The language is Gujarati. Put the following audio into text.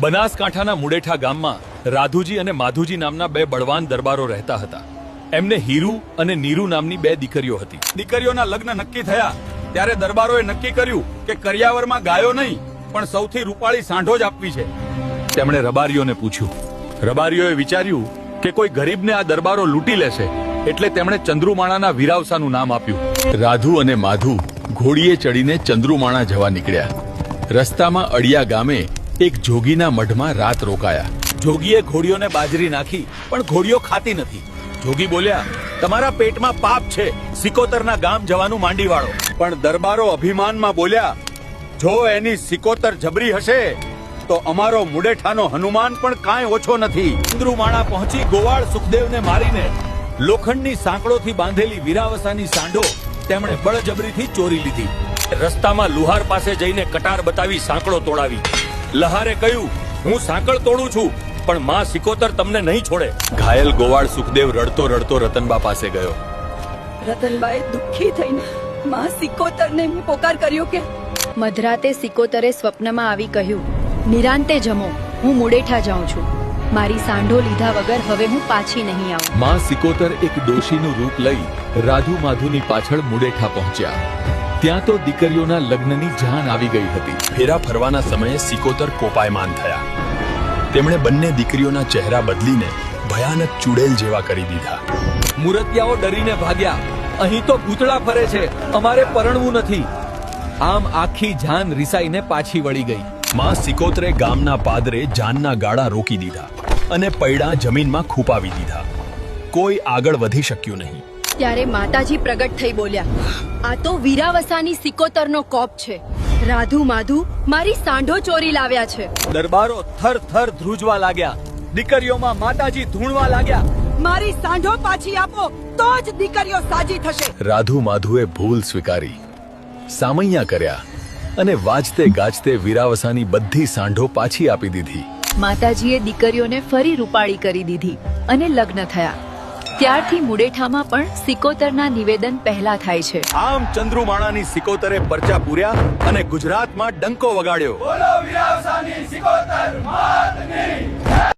બનાસકાંઠાના મુડેઠા ગામમાં રાધુજી અને માધુજી નામના બે બળવાન દરબારો રહેતા હતા. એમને હીરુ અને નીરુ નામની બે દીકરીઓ હતી. દીકરીઓના લગ્ન નક્કી થયા ત્યારે દરબારોએ નક્કી કર્યું કે કરિયાવરમાં ગાયો નહીં પણ સૌથી રૂપાળી સાંઢો જ આપવી છે. તેમણે રબારીઓને પૂછ્યું. રબારીઓએ વિચાર્યું કે કોઈ ગરીબને આ દરબારો લૂંટી લેશે એટલે તેમણે ચંદ્રુમાણાના વીરાવસાનું નામ આપ્યું. રાધુ અને માધુ ઘોડીએ ચડીને ચંદ્રુમાણા જવા નીકળ્યા. રસ્તામાં અડિયા ગામે એક જોગીના મઢમાં રાત રોકાયા. જોગીએ ઘોડીઓને બાજરી નાખી પણ ઘોડીઓ ખાતી નથી. જોગી બોલ્યા, તમારા પેટમાં પાપ છે, સિકોતરના ગામ જવાનું માંડી વાળો. પણ દરબારો અભિમાનમાં બોલ્યા, જો એની સિકોતર જબરી હશે તો અમારો મુડેઠાનો હનુમાન પણ કાંઈ ઓછો નથી. ચંદ્રુમાણા પહોંચી ગોવાળ સુખદેવને મારીને લોખંડની સાંકળોથી બાંધેલી વીરાવસાની સાંઢો તેમણે બળજબરીથી ચોરી લીધી. રસ્તામાં લુહાર પાસે જઈને કટાર બતાવી સાંકળો તોડાવી. લહારે કહ્યું, હું સાંકળ તોડું છું પણ માં સિકોતર તમને નહીં છોડે. ઘાયલ ગોવાળ સુખદેવ રડતો રડતો રતનબા પાસે ગયો. રતનબાએ દુઃખી થઈને માં સિકોતરને પોકાર કર્યો કે મધરાતે સિકોતરે સ્વપ્નમાં આવી કહ્યું, નિરાંતે જમો, હું મુડેઠા જાઉં છું. મારી સાંઢો લીધા વગર હવે હું પાછી નહીં આવું. માં સિકોતર એક ડોશીનું રૂપ લઈ રાધુ માધુની પાછળ મુડેઠા પહોંચ્યા. ત્યાં તો દીકરીઓના લગ્નની જાન આવી ગઈ હતી. ફેરા ફરવાના સમયે સિકોતર કોપાયમાન થયા. તેમણે બંને દીકરીઓના ચહેરા બદલીને ભયાનક ચુડેલ જેવા કરી દીધા. મુરતિયાઓ ડરીને ભાગ્યા. અહીં તો ભૂતળા ફરે છે, અમારે પરણવું નથી. આમ આખી જાન રિસાઈને પાછી વળી ગઈ. માં સિકોતરે ગામના પાદરે જાનના ગાળા રોકી દીધા અને પૈડા જમીનમાં ખૂપાવી દીધા. કોઈ આગળ વધી શક્યું નહીં. ત્યારે માતાજી પ્રગટ થઈ બોલ્યા, આ તો વીરાવસાની સિકોતરનો કોપ છે. રાધુ માધુ મારી સાંઢો ચોરી લાવ્યા છે. દરબારો થર થર ધ્રુજવા લાગ્યા. દીકરીઓમાં માતાજી ધૂણવા લાગ્યા. મારી સાંઢો પાછી આપો તો જ દીકરીઓ સાજી થશે. રાધુ માધુએ ભૂલ સ્વીકારી, સામૈયા કર્યા અને વાજતે ગાજતે વીરાવસાની બધી સાંઢો પાછી આપી દીધી. માતાજીએ દીકરીઓને ફરી રૂપાળી કરી દીધી અને લગ્ન થયા. ત્યારથી મુડેઠામાં પણ સિકોતરના નિવેદન પહેલા થાય છે. આમ ચંદ્રુમાણાની સિકોતરે પરચા પૂર્યા અને ગુજરાતમાં ડંકો વગાડ્યો. બોલો વીરાવસાની સિકોતર માતની.